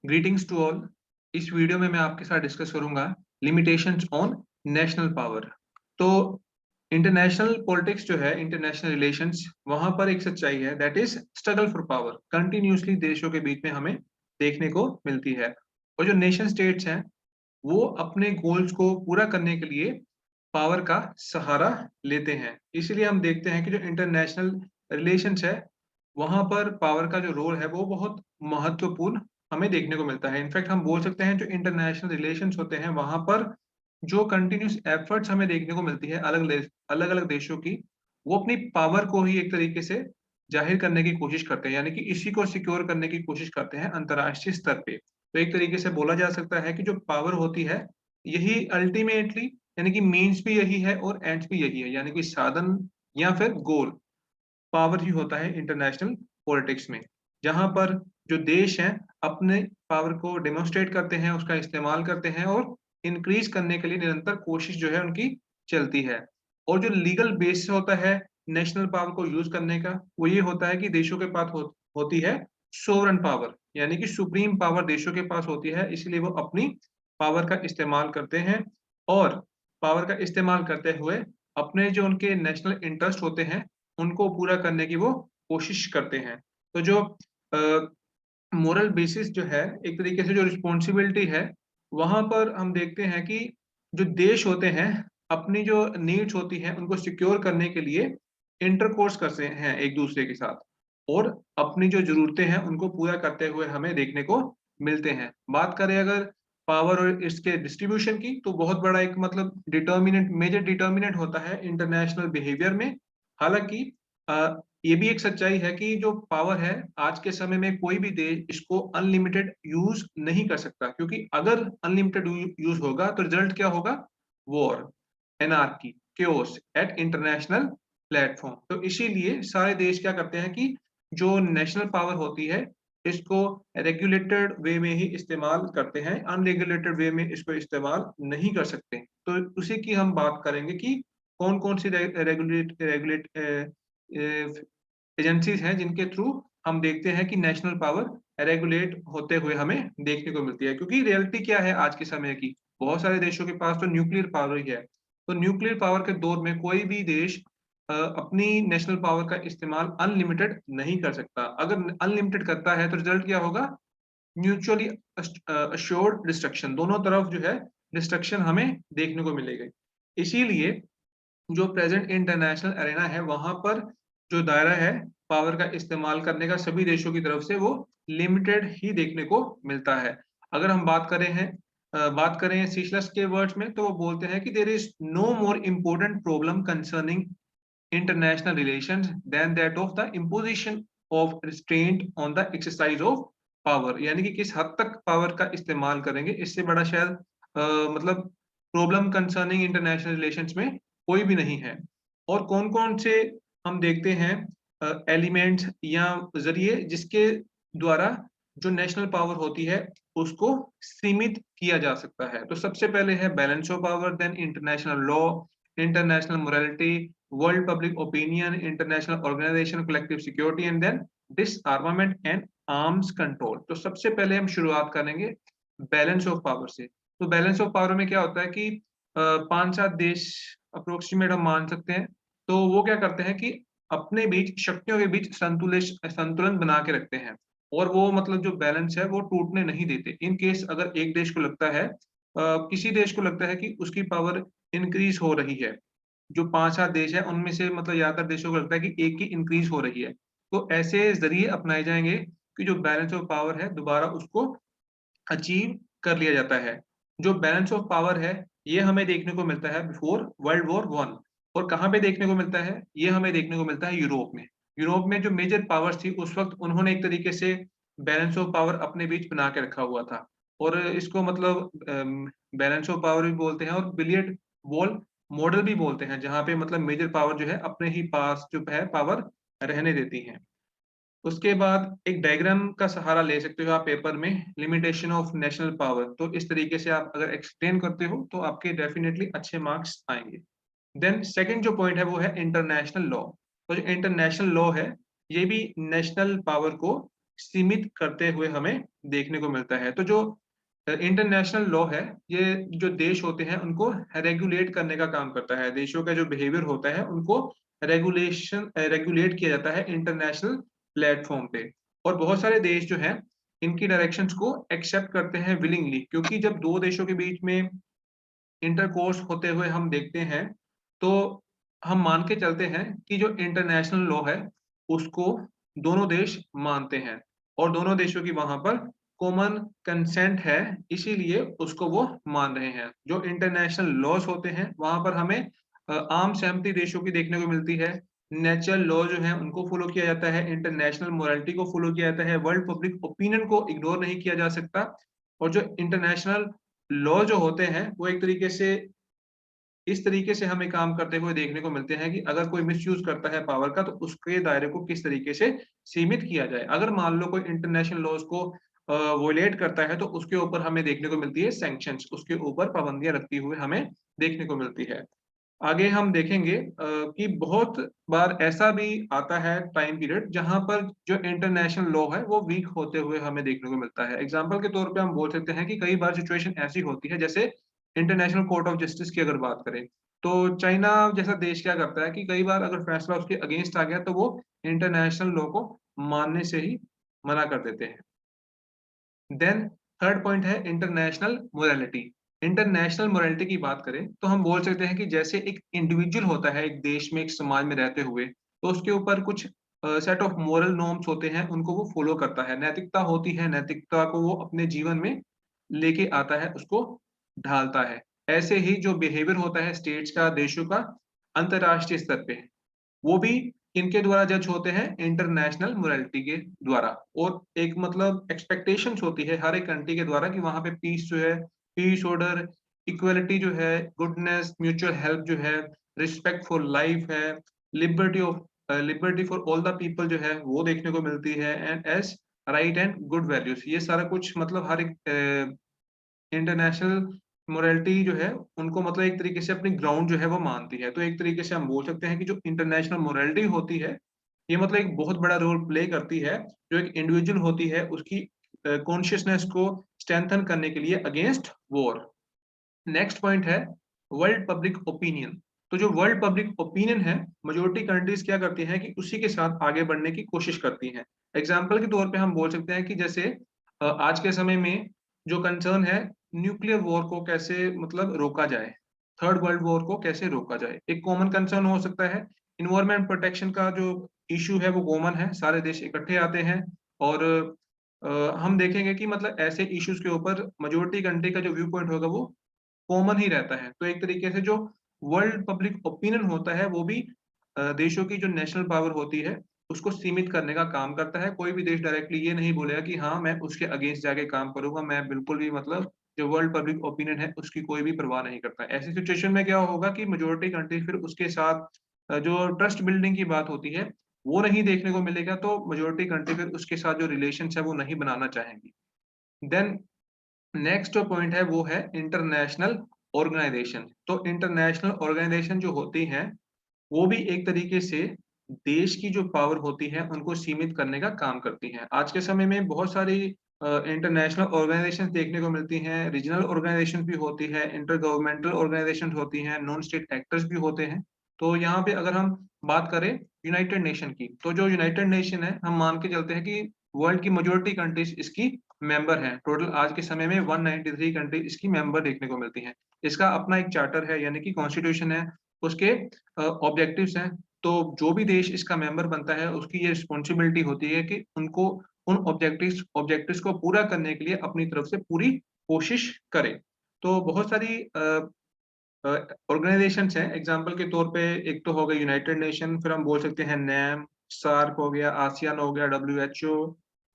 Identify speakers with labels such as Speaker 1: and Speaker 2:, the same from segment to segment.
Speaker 1: Greetings to all. इस video में मैं आपके साथ डिस्कस करूंगा लिमिटेशंस ऑन नेशनल पावर। तो इंटरनेशनल पॉलिटिक्स जो है, इंटरनेशनल रिलेशंस, वहां पर एक सच्चाई है, that is struggle for power continuously देशों के बीच में हमें देखने को मिलती है। और जो नेशन स्टेट्स हैं वो अपने गोल्स को पूरा करने के लिए पावर का सहारा लेते हैं। इसीलिए हम देखते हैं कि जो इंटरनेशनल रिलेशंस है वहां पर पावर का जो रोल है वो बहुत महत्वपूर्ण हमें देखने को मिलता है। इनफैक्ट हम बोल सकते हैं जो इंटरनेशनल रिलेशंस होते हैं वहां पर जो कंटिन्यूस एफर्ट्स हमें देखने को मिलती है अलग अलग देशों की, वो अपनी पावर को ही एक तरीके से जाहिर करने की कोशिश करते हैं, यानी कि इसी को सिक्योर करने की कोशिश करते हैं अंतर्राष्ट्रीय स्तर पे। तो एक तरीके से बोला जा सकता है कि जो पावर होती है यही अल्टीमेटली, यानी कि मीन्स भी यही है और एंड्स भी यही है, यानी कि साधन या फिर गोल पावर ही होता है इंटरनेशनल पॉलिटिक्स में। जहां पर जो देश हैं अपने पावर को डेमोन्स्ट्रेट करते हैं, उसका इस्तेमाल करते हैं और इंक्रीज करने के लिए निरंतर कोशिश जो है उनकी चलती है। और जो लीगल बेस होता है नेशनल पावर को यूज करने का, वो ये होता है कि देशों के पास होती है सोवरन पावर, यानी कि सुप्रीम पावर देशों के पास होती है, इसलिए वो अपनी पावर का इस्तेमाल करते हैं और पावर का इस्तेमाल करते हुए अपने जो उनके नेशनल इंटरेस्ट होते हैं उनको पूरा करने की वो कोशिश करते हैं। तो जो मोरल बेसिस जो है, एक तरीके से जो रिस्पॉन्सिबिलिटी है, वहां पर हम देखते हैं कि जो देश होते हैं अपनी जो नीड्स होती हैं उनको सिक्योर करने के लिए इंटरकोर्स करते हैं एक दूसरे के साथ, और अपनी जो जरूरतें हैं उनको पूरा करते हुए हमें देखने को मिलते हैं। बात करें अगर पावर और इसके डिस्ट्रीब्यूशन की, तो बहुत बड़ा एक मतलब डिटर्मिनेंट, मेजर डिटर्मिनेंट होता है इंटरनेशनल बिहेवियर में। हालांकि ये भी एक सच्चाई है कि जो पावर है आज के समय में कोई भी देश इसको अनलिमिटेड यूज नहीं कर सकता, क्योंकि अगर अनलिमिटेड यूज होगा तो रिजल्ट क्या होगा? War, anarchy, chaos at international platform. तो इसीलिए सारे देश क्या करते हैं कि जो नेशनल पावर होती है इसको रेगुलेटेड वे में ही इस्तेमाल करते हैं, अनरेगुलेटेड वे में इसको इस्तेमाल नहीं कर सकते। तो उसी की हम बात करेंगे कि कौन कौन सी रेगुलेट रेगुलेट एजेंसीज हैं जिनके थ्रू हम देखते हैं कि नेशनल पावर रेगुलेट होते हुए हमें देखने को मिलती है। क्योंकि रियलिटी क्या है आज के समय की, बहुत सारे देशों के पास तो न्यूक्लियर पावर ही है। तो न्यूक्लियर पावर के दौर में कोई भी देश अपनी नेशनल पावर का इस्तेमाल अनलिमिटेड नहीं कर सकता। अगर अनलिमिटेड करता है तो रिजल्ट क्या होगा? म्यूचुअली अश्योर्ड डिस्ट्रक्शन, दोनों तरफ जो है डिस्ट्रक्शन हमें देखने को मिलेगी। इसीलिए जो प्रेजेंट इंटरनेशनल अरेना है वहां पर जो दायरा है पावर का इस्तेमाल करने का सभी देशों की तरफ से वो लिमिटेड ही देखने को मिलता है। अगर हम बात करें सीशलस के वर्ड्स में, तो वो बोलते हैं कि there is no more important problem concerning international relations than that of the imposition of restraint on the exercise of power। यानी कि किस हद तक पावर का इस्तेमाल करेंगे, इससे बड़ा शायद मतलब प्रॉब्लम कंसर्निंग इंटरनेशनल रिलेशंस में कोई भी नहीं है। और कौन कौन से हम देखते हैं एलिमेंट्स या जरिए जिसके द्वारा जो नेशनल पावर होती है उसको सीमित किया जा सकता है। तो सबसे पहले है balance of power, then international law, international morality, world public opinion, international organisation collective security and then disarmament and arms control. तो सबसे पहले हम शुरुआत करेंगे बैलेंस ऑफ पावर से। तो बैलेंस ऑफ पावर में क्या होता है कि 5-7 देश अप्रोक्सीमेट हम मान सकते हैं। तो वो क्या करते हैं कि अपने बीच शक्तियों के बीच संतुलन बना के रखते हैं, और वो मतलब जो बैलेंस है वो टूटने नहीं देते। इन केस अगर एक देश को लगता है किसी देश को लगता है कि उसकी पावर इंक्रीज हो रही है, जो 5-7 देश है उनमें से मतलब ज्यादातर देशों को लगता है कि एक की इंक्रीज हो रही है, तो ऐसे जरिए अपनाए जाएंगे कि जो बैलेंस ऑफ पावर है दोबारा उसको अचीव कर लिया जाता है। जो बैलेंस ऑफ पावर है ये हमें देखने को मिलता है बिफोर वर्ल्ड वॉर वन। और कहाँ पे देखने को मिलता है? ये हमें देखने को मिलता है यूरोप में। यूरोप में जो मेजर पावर्स थी उस वक्त उन्होंने एक तरीके से बैलेंस ऑफ पावर अपने बीच बना के रखा हुआ था, और इसको मतलब बैलेंस ऑफ पावर भी बोलते हैं और बिलियर्ड वॉल मॉडल भी बोलते हैं, जहाँ पे मतलब मेजर पावर जो है अपने ही पास जो है पावर रहने देती हैं। उसके बाद एक डायग्राम का सहारा ले सकते हो आप पेपर में, लिमिटेशन ऑफ नेशनल पावर। तो इस तरीके से आप अगर एक्सप्लेन करते हो तो आपके डेफिनेटली अच्छे मार्क्स आएंगे। देन सेकंड जो पॉइंट है वो है इंटरनेशनल लॉ। तो जो इंटरनेशनल लॉ है ये भी नेशनल पावर को सीमित करते हुए हमें देखने को मिलता है। तो जो इंटरनेशनल लॉ है, ये जो देश होते हैं उनको रेगुलेट करने का काम करता है। देशों का जो बिहेवियर होता है उनको रेगुलेट किया जाता है इंटरनेशनल प्लेटफ़ॉर्म पे। और बहुत सारे देश जो हैं, इनकी डायरेक्शंस को एक्सेप्ट करते हैं विलिंगली, क्योंकि जब 2 देशों के बीच में इंटरकोर्स होते हुए हम देखते हैं, तो हम मान के चलते हैं कि जो इंटरनेशनल लॉ है, उसको दोनों देश मानते हैं और दोनों देशों की वहाँ पर कॉमन कंसेंट है, इसीलिए उसको वो मान रहे हैं। जो इंटरनेशनल लॉज़ होते हैं, वहाँ पर हमें आम सहमति देशों की देखने को मिलती है। नेचुरल लॉ जो हैं, उनको फ़ॉलो किया जाता है, इंटरनेशनल मोरालिटी को फ़ॉलो किया जाता है, वर्ल्ड पब्लिक ओपिनियन को इग्नोर नहीं किया जा सकता। और जो इंटरनेशनल लॉ जो होते हैं, वो एक तरीके से इस तरीके से हमें काम करते हुए देखने को मिलते हैं कि अगर कोई मिसयूज़ करता है पावर का, तो उसके दायरे को किस तरीके से सीमित किया जाए। अगर मान लो कोई इंटरनेशनल लॉज़ को वॉयलेट करता है, तो उसके ऊपर हमें देखने को मिलती है सैंक्शंस, उसके ऊपर पाबंदियाँ लगती हुए हमें देखने को मिलती है। आगे हम देखेंगे कि बहुत बार ऐसा भी आता है टाइम पीरियड, जहाँ पर जो इंटरनेशनल लॉ है, वो वीक होते हुए हमें देखने को मिलता है। एग्ज़ाम्पल के तौर पे हम बोल सकते हैं कि कई बार सिचुएशन ऐसी होती है, जैसे इंटरनेशनल कोर्ट ऑफ जस्टिस की अगर बात करें, तो चाइना जैसा देश क्या करता है कि कई बार अगर फैसला उसके अगेंस्ट आ गया, तो वो इंटरनेशनल लॉ को मानने से ही मना कर देते हैं। देन थर्ड पॉइंट है इंटरनेशनल मोरालिटी। इंटरनेशनल मोरालिटी की बात करें तो हम बोल सकते हैं कि जैसे एक इंडिविजुअल होता है एक देश में, एक समाज में रहते हुए, तो उसके ऊपर कुछ सेट ऑफ मोरल नॉर्म्स होते हैं, उनको वो फॉलो करता है। नैतिकता होती है, नैतिकता को वो अपने जीवन में लेके आता है, उसको ढालता है। ऐसे ही जो बिहेवियर होता है स्टेट्स का, देशों का, अंतर्राष्ट्रीय स्तर पे, वो भी किनके द्वारा जज होते हैं? इंटरनेशनल मोरालिटी के द्वारा। और एक मतलब एक्सपेक्टेशंस होती है हर एक कंट्री के द्वारा कि वहाँ पे पीस जो है, पीस, ऑर्डर, इक्वालिटी जो है, गुडनेस, म्यूचुअल हेल्प जो है, रिस्पेक्ट फॉर लाइफ है, liberty for all the people जो है, वो देखने को मिलती है, and as right and good values. ये सारा कुछ मतलब हर एक इंटरनेशनल मोरालिटी जो है, उनको मतलब एक तरीके से अपनी ग्राउंड जो है वो मानती है। तो एक तरीके से हम बोल सकते हैं कि जो इंटरनेशनल मोरालिटी होती है, ये मतलब एक बहुत बड़ा रोल प्ले करती है, जो एक इंडिविजुअल होती है उसकी कॉन्शियसनेस को स्ट्रेंथन करने के लिए अगेंस्ट वॉर। नेक्स्ट पॉइंट है वर्ल्ड पब्लिक ओपिनियन। तो जो वर्ल्ड पब्लिक ओपिनियन है, मेजॉरिटी कंट्रीज़ क्या करती हैं कि उसी के साथ आगे बढ़ने की कोशिश करती हैं। एग्ज़ाम्पल के तौर पे हम बोल सकते हैं कि जैसे आज के समय में जो कंसर्न है, न्यूक्लियर वॉर को कैसे मतलब रोका जाए, थर्ड वर्ल्ड वॉर को कैसे रोका जाए। एक कॉमन कंसर्न हो सकता है, एनवायरनमेंट प्रोटेक्शन का जो इश्यू है वो कॉमन है, सारे देश इकट्ठे आते हैं और हम देखेंगे कि मतलब ऐसे इश्यूज़ के ऊपर मेजॉरिटी कंट्री का जो व्यू पॉइंट होगा वो कॉमन ही रहता है। तो एक तरीके से जो वर्ल्ड पब्लिक ओपिनियन होता है, वो भी देशों की जो नेशनल पावर होती है, उसको सीमित करने का काम करता है। कोई भी देश डायरेक्टली ये नहीं बोलेगा कि हाँ, मैं उसके अगेंस्ट जाके काम करूँगा, मैं बिल्कुल भी मतलब जो वर्ल्ड पब्लिक ओपिनियन है, उसकी कोई भी परवाह नहीं करता। ऐसी सिचुएशन में क्या होगा कि मेजॉरिटी कंट्री फिर उसके साथ जो ट्रस्ट बिल्डिंग की बात होती है, वो नहीं देखने को मिलेगा, तो मेजॉरिटी कंट्री फिर उसके साथ जो रिलेशंस है, वो नहीं बनाना चाहेंगी। देन नेक्स्ट जो पॉइंट है वो है इंटरनेशनल ऑर्गेनाइजेशन। तो इंटरनेशनल ऑर्गेनाइजेशन जो होती हैं, वो भी एक तरीके से देश की जो पावर होती है उनको सीमित करने का काम करती हैं। आज के समय में बहुत सारी इंटरनेशनल ऑर्गेनाइजेशंस देखने को मिलती हैं, रीजनल ऑर्गेनाइजेशंस भी होती है, इंटर गवर्नमेंटल ऑर्गेनाइजेशंस होती हैं, नॉन स्टेट एक्टर्स भी होते हैं। तो यहाँ पे अगर हम बात करें यूनाइटेड नेशन की, तो जो यूनाइटेड नेशन है, हम मान के चलते हैं कि वर्ल्ड की मेजॉरिटी कंट्रीज़ इसकी मेंबर हैं। टोटल आज के समय में 193 कंट्री इसकी मेंबर देखने को मिलती हैं। इसका अपना एक चार्टर है, यानी कि कॉन्स्टिट्यूशन है, उसके ऑब्जेक्टिव्स हैं। तो जो भी देश इसका मेंबर बनता है, उसकी ये रिस्पॉन्सिबिलिटी होती है कि उनको उन ऑब्जेक्टिव्स को पूरा करने के लिए अपनी तरफ से पूरी कोशिश करे। तो बहुत सारी अ, ऑर्गेनाइजेशंस हैं, एग्ज़ाम्पल के तौर पे एक तो हो गई यूनाइटेड नेशन, फिर हम बोल सकते हैं नैम, सार्क हो गया, आसियान हो गया, डब्ल्यूएचओ,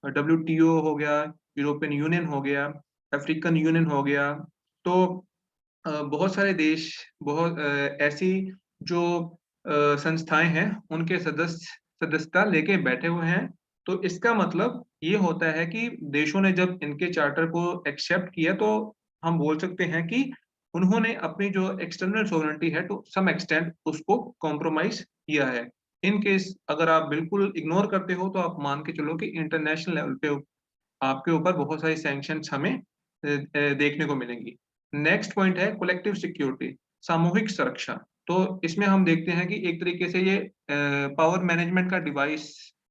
Speaker 1: डब्ल्यूटीओ हो गया, यूरोपियन यूनियन हो गया, अफ्रीकन यूनियन हो गया। तो बहुत सारे देश, बहुत ऐसी जो संस्थाएँ हैं, उनके सदस्यता लेके बैठे हुए हैं। तो इसका मतलब ये होता है कि देशों ने जब इनके चार्टर को एक्सेप्ट किया, तो हम बोल सकते हैं कि उन्होंने अपनी जो एक्सटर्नल सॉवरेनिटी है, टू सम एक्सटेंट उसको कॉम्प्रोमाइज़ किया है। इन केस अगर आप बिल्कुल इग्नोर करते हो तो आप मान के चलो कि इंटरनेशनल लेवल पे आपके ऊपर बहुत सारी सैंक्शंस हमें देखने को मिलेंगी। नेक्स्ट पॉइंट है कलेक्टिव सिक्योरिटी, सामूहिक सुरक्षा। तो इसमें हम देखते हैं कि एक तरीके से ये पावर मैनेजमेंट का डिवाइस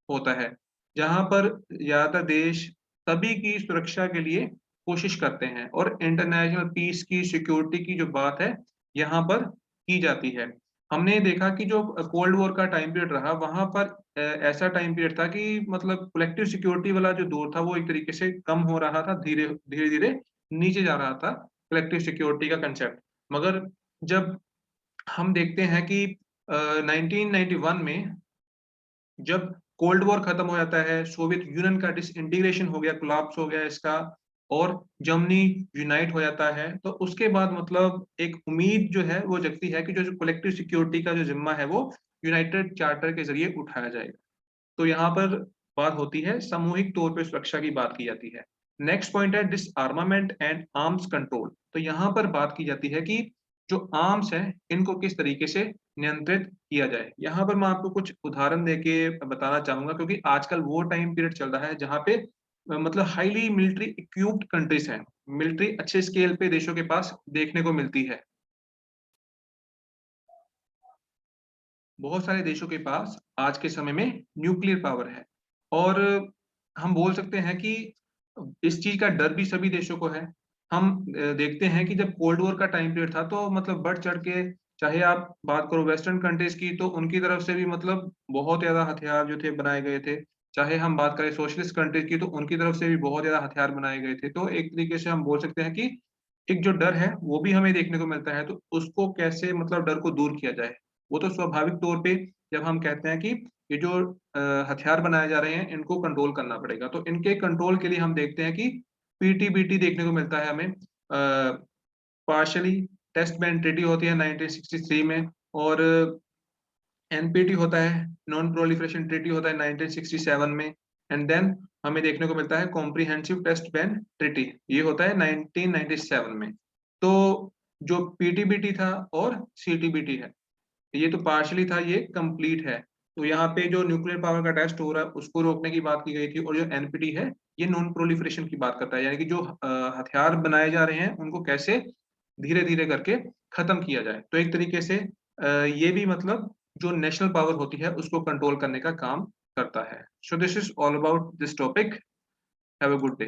Speaker 1: होता है, जहाँ पर ज़्यादातर देश सभी की सुरक्षा के लिए कोशिश करते हैं और इंटरनेशनल पीस की, सिक्योरिटी की जो बात है, यहाँ पर की जाती है। हमने देखा कि जो कोल्ड वॉर का टाइम पीरियड रहा, वहाँ पर ऐसा टाइम पीरियड था कि मतलब कलेक्टिव सिक्योरिटी वाला जो दौर था, वो एक तरीके से कम हो रहा था, धीरे-धीरे नीचे जा रहा था कलेक्टिव सिक्योरिटी का कांसेप्ट। मगर जब हम देखते हैं कि 1991 में जब कोल्ड वॉर खत्म हो जाता है, सोवियत यूनियन का डिसइंटीग्रेशन हो गया, कोलैप्स हो गया इसका और जर्मनी यूनाइट हो जाता है, तो उसके बाद मतलब एक उम्मीद जो है वो जगती है कि जो कलेक्टिव सिक्योरिटी का जो ज़िम्मा है वो यूनाइटेड चार्टर के ज़रिए उठाया जाएगा। तो यहाँ पर बात होती है सामूहिक तौर पे सुरक्षा की बात की जाती है। नेक्स्ट पॉइंट है डिसआर्मामेंट एंड आर्म्स कंट्रोल। तो यहाँ पर बात की जाती है कि जो आर्म्स हैं, इनको किस तरीके से नियंत्रित किया जाए। यहाँ पर मैं आपको कुछ उदाहरण देके बताना चाहूँगा क्योंकि आजकल वो टाइम पीरियड चल रहा है जहाँ पे मतलब हाइली मिलिट्री इक्विप्ड कंट्रीज़ हैं। मिलिट्री अच्छे स्केल पे देशों के पास देखने को मिलती है। बहुत सारे देशों के पास आज के समय में न्यूक्लियर पावर है और हम बोल सकते हैं कि इस चीज़ का डर भी सभी देशों को है। हम देखते हैं कि जब कोल्ड वॉर का टाइम पीरियड था तो मतलब बढ़-चढ़ के चाहे आप बात करो वेस्टर्न कंट्रीज़ की तो उनकी तरफ से भी मतलब बहुत ज़्यादा हथियार जो थे बनाए गए थे। चाहे हम बात करें सोशलिस्ट कंट्रीज़ की तो उनकी तरफ से भी बहुत ज़्यादा हथियार बनाए गए थे। तो एक तरीके से हम बोल सकते हैं कि एक जो डर है वो भी हमें देखने को मिलता है, तो उसको कैसे मतलब डर को दूर किया जाए? वो तो स्वाभाविक तौर पे जब हम कहते हैं कि ये जो हथियार बनाए जा रहे हैं, इनको कंट्रोल करना पड़ेगा। तो इनके कंट्रोल के लिए हम देखते हैं कि पीटीबीटी देखने को मिलता है हमें पार्शियली टेस्ट बैन ट्रीटी होती है 1963 में और एनपीटी होता है, नॉन प्रोलिफरेशन ट्रीटी होता है 1967 में एंड देन हमें देखने को मिलता है कॉम्प्रिहेंसिव टेस्ट बैन ट्रीटी, ये होता है 1997 में। तो जो पीटीबीटी था और सीटीबीटी है, ये तो पार्शियली था, ये कंप्लीट है। तो यहाँ पे जो न्यूक्लियर पावर का टेस्ट हो रहा है, उसको रोकने की बात की गई थी और जो एनपीटी है, ये नॉन प्रोलिफरेशन की बात करता है, यानी कि जो हथियार बनाए जा रहे हैं, उनको कैसे धीरे-धीरे करके खत्म किया जाए। तो एक तरीके से ये भी मतलब जो नेशनल पावर होती है, उसको कंट्रोल करने का काम करता है। So this is all about this topic. Have a good day.